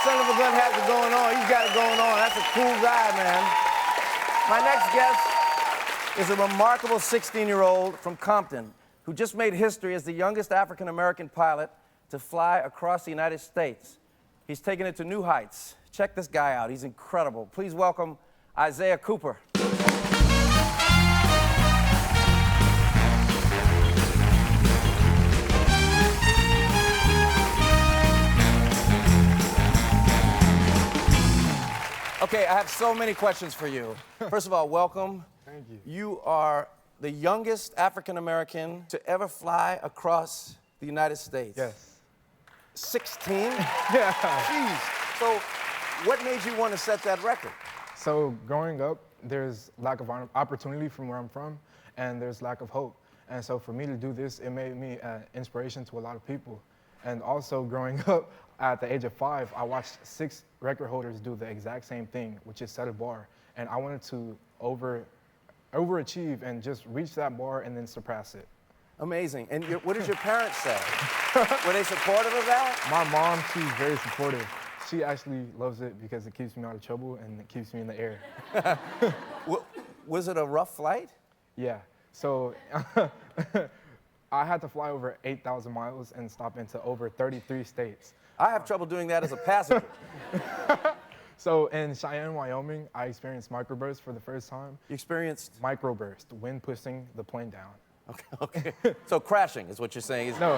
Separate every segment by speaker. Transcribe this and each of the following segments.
Speaker 1: son of a gun has it going on. He's got it going on. That's a cool guy, man. My next guest is a remarkable 16-year-old from Compton who just made history as the youngest African-American pilot to fly across the United States. He's taken it to new heights. Check this guy out. He's incredible. Please welcome Isaiah Cooper. Okay, I have so many questions for you. First of all, welcome.
Speaker 2: Thank you.
Speaker 1: You are the youngest African-American to ever fly across the United States.
Speaker 2: Yes.
Speaker 1: 16?
Speaker 2: Yeah.
Speaker 1: Jeez. So what made you want to set that record?
Speaker 2: So growing up, there's lack of opportunity from where I'm from, and there's lack of hope. And so for me to do this, it made me an inspiration to a lot of people. And also growing up, at the age of 5, I watched 6 record holders do the exact same thing, which is set a bar. And I wanted to overachieve and just reach that bar and then surpass it.
Speaker 1: Amazing. And what did your parents say? Were they supportive of that?
Speaker 2: My mom, she's very supportive. She actually loves it because it keeps me out of trouble and it keeps me in the air.
Speaker 1: Was it a rough flight?
Speaker 2: Yeah. So I had to fly over 8,000 miles and stop into over 33 states.
Speaker 1: I have trouble doing that as a passenger.
Speaker 2: So in Cheyenne, Wyoming, I experienced microburst for the first time.
Speaker 1: You experienced?
Speaker 2: Microburst, wind pushing the plane down.
Speaker 1: Okay. So crashing is what you're saying?
Speaker 2: No.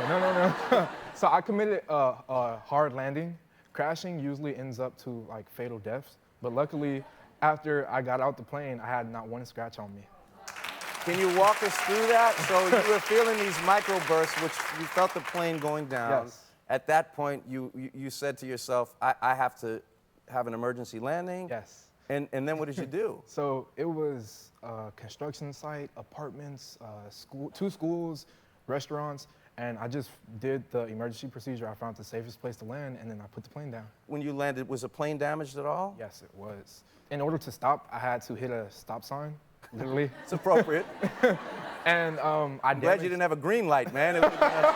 Speaker 2: So I committed a hard landing. Crashing usually ends up to like fatal deaths, but luckily, after I got out the plane, I had not one scratch on me.
Speaker 1: Can you walk us through that? So you were feeling these microbursts, which you felt the plane going down.
Speaker 2: Yes.
Speaker 1: At that point, you said to yourself, I have to have an emergency landing.
Speaker 2: Yes.
Speaker 1: And then what did you do?
Speaker 2: So it was a construction site, apartments, two schools, restaurants, and I just did the emergency procedure. I found the safest place to land, and then I put the plane down.
Speaker 1: When you landed, was the plane damaged at all?
Speaker 2: Yes, it was. In order to stop, I had to hit a stop sign, literally.
Speaker 1: It's appropriate.
Speaker 2: And
Speaker 1: I'm glad you didn't have a green light, man. It would've been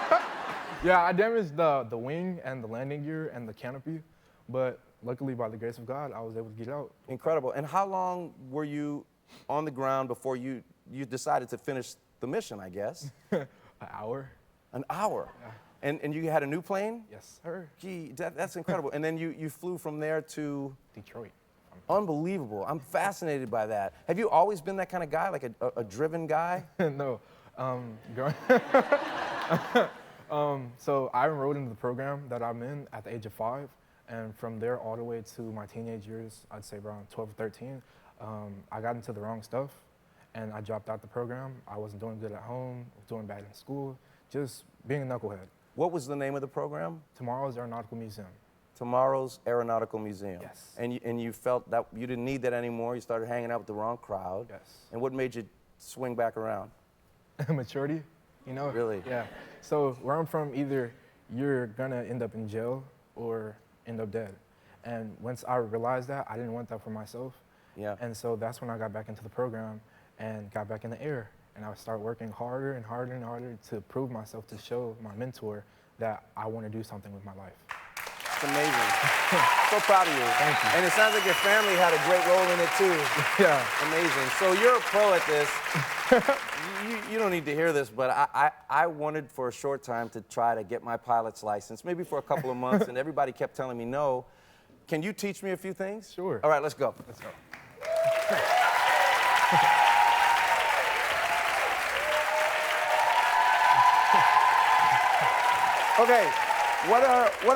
Speaker 2: Yeah, I damaged the wing and the landing gear and the canopy, but luckily, by the grace of God, I was able to get out.
Speaker 1: Incredible. And how long were you on the ground before you decided to finish the mission, I guess?
Speaker 2: An hour.
Speaker 1: An hour?
Speaker 2: Yeah.
Speaker 1: And you had a new plane?
Speaker 2: Yes, sir.
Speaker 1: Gee, that's incredible. And then you flew from there to?
Speaker 2: Detroit.
Speaker 1: Unbelievable. I'm fascinated by that. Have you always been that kind of guy, like a driven guy?
Speaker 2: No. So I enrolled into the program that I'm in at the age of 5. And from there all the way to my teenage years, I'd say around 12 or 13, I got into the wrong stuff and I dropped out the program. I wasn't doing good at home, doing bad in school, just being a knucklehead.
Speaker 1: What was the name of the program?
Speaker 2: Tomorrow's Aeronautical Museum.
Speaker 1: Tomorrow's Aeronautical Museum.
Speaker 2: Yes.
Speaker 1: And you felt that you didn't need that anymore. You started hanging out with the wrong crowd.
Speaker 2: Yes.
Speaker 1: And what made you swing back around?
Speaker 2: Maturity, you know?
Speaker 1: Really?
Speaker 2: Yeah. So where I'm from, either you're gonna end up in jail or end up dead. And once I realized that, I didn't want that for myself.
Speaker 1: Yeah.
Speaker 2: And so that's when I got back into the program and got back in the air. And I started working harder and harder and harder to prove myself, to show my mentor that I want to do something with my life.
Speaker 1: It's amazing. So proud of you.
Speaker 2: Thank you.
Speaker 1: And it sounds like your family had a great role in it too.
Speaker 2: Yeah.
Speaker 1: Amazing. So you're a pro at this. You don't need to hear this, but I wanted for a short time to try to get my pilot's license, maybe for a couple of months, and everybody kept telling me no. Can you teach me a few things?
Speaker 2: Sure.
Speaker 1: All right, let's go.
Speaker 2: Let's go.
Speaker 1: Okay, what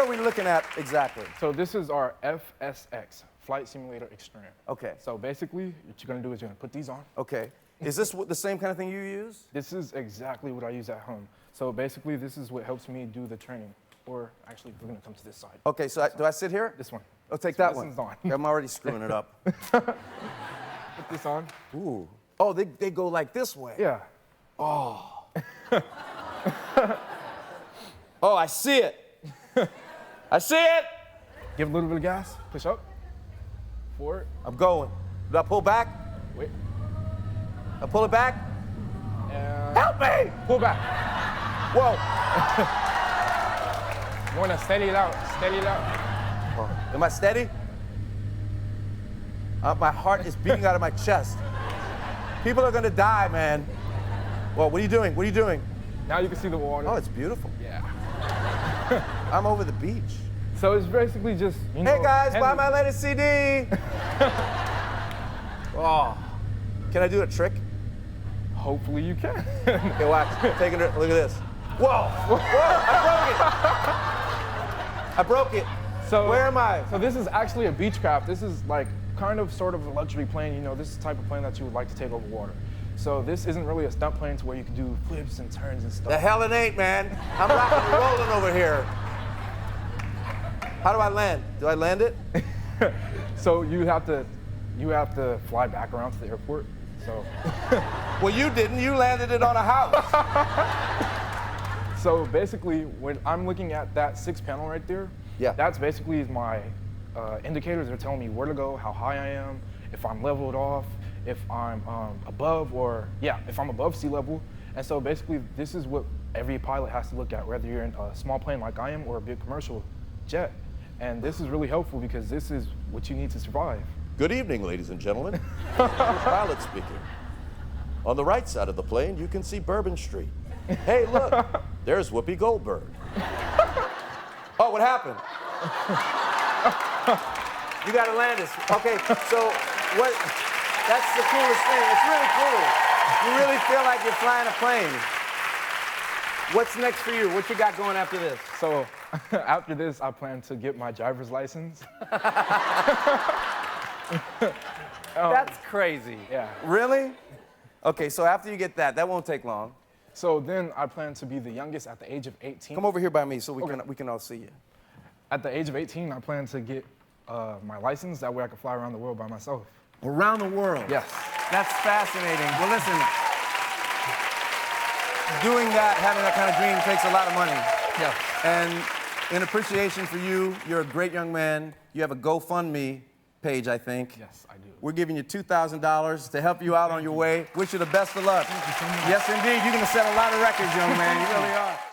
Speaker 1: are we looking at exactly?
Speaker 2: So this is our FSX, Flight Simulator Extreme.
Speaker 1: Okay.
Speaker 2: So basically, what you're gonna do is you're gonna put these on.
Speaker 1: Okay. Is this the same kind of thing you use?
Speaker 2: This is exactly what I use at home. So basically, this is what helps me do the training. Or actually, we're gonna come to this side.
Speaker 1: Okay, so do I sit here?
Speaker 2: This one.
Speaker 1: Oh, take
Speaker 2: So
Speaker 1: that
Speaker 2: this
Speaker 1: one.
Speaker 2: one's on.
Speaker 1: I'm already screwing it up.
Speaker 2: Put this on.
Speaker 1: Ooh. Oh, they go like this way.
Speaker 2: Yeah.
Speaker 1: Oh. Oh, I see it. I see it.
Speaker 2: Give a little bit of gas. Push up. Forward.
Speaker 1: I'm going. Do I pull back?
Speaker 2: Wait.
Speaker 1: I pull it back?
Speaker 2: And
Speaker 1: Help me!
Speaker 2: pull back.
Speaker 1: Whoa.
Speaker 2: You wanna steady it out. Steady it out.
Speaker 1: Am I steady? My heart is beating out of my chest. People are gonna die, man. Well, what are you doing? What are you doing?
Speaker 2: Now you can see the water.
Speaker 1: Oh, it's beautiful.
Speaker 2: Yeah.
Speaker 1: I'm over the beach.
Speaker 2: So it's basically just, you know.
Speaker 1: Hey guys, buy my latest CD. Oh, can I do a trick?
Speaker 2: Hopefully you can.
Speaker 1: Okay, watch. Taking it. Look at this. Whoa! Whoa! I broke it.
Speaker 2: So
Speaker 1: Where am I?
Speaker 2: So this is actually a Beechcraft. This is like kind of sort of a luxury plane. You know, this is the type of plane that you would like to take over water. So this isn't really a stunt plane to where you can do flips and turns and stuff.
Speaker 1: The hell it ain't, man. I'm rocking and rolling over here. How do I land? Do I land it?
Speaker 2: So you have to fly back around to the airport. So.
Speaker 1: Well, you didn't. You landed it on a house.
Speaker 2: So basically, when I'm looking at that 6 panel right there,
Speaker 1: yeah,
Speaker 2: that's basically my indicators. They're telling me where to go, how high I am, if I'm leveled off, if I'm above, or if I'm above sea level. And so basically, this is what every pilot has to look at, whether you're in a small plane like I am or a big commercial jet. And this is really helpful because this is what you need to survive.
Speaker 3: Good evening, ladies and gentlemen. Pilot speaking. On the right side of the plane, you can see Bourbon Street. Hey, look, there's Whoopi Goldberg.
Speaker 1: Oh, what happened? You gotta land this. Okay, so what? That's the coolest thing. It's really cool. You really feel like you're flying a plane. What's next for you? What you got going after this?
Speaker 2: So after this, I plan to get my driver's license.
Speaker 1: That's crazy.
Speaker 2: Yeah.
Speaker 1: Really? Okay, so after you get that won't take long.
Speaker 2: So then I plan to be the youngest at the age of 18.
Speaker 1: Come over here by me so we
Speaker 2: Okay.
Speaker 1: can all see you.
Speaker 2: At the age of 18, I plan to get my license. That way I can fly around the world by myself.
Speaker 1: Around the world?
Speaker 2: Yes.
Speaker 1: That's fascinating. Well, listen, doing that, having that kind of dream takes a lot of money.
Speaker 2: Yes.
Speaker 1: And in appreciation for you, you're a great young man. You have a GoFundMe page, I think.
Speaker 2: Yes, I do.
Speaker 1: We're giving you $2,000 to help you out on your way. Wish you the best of luck.
Speaker 2: Thank you so much.
Speaker 1: Yes, indeed. You're going to set a lot of records, young man. You really are.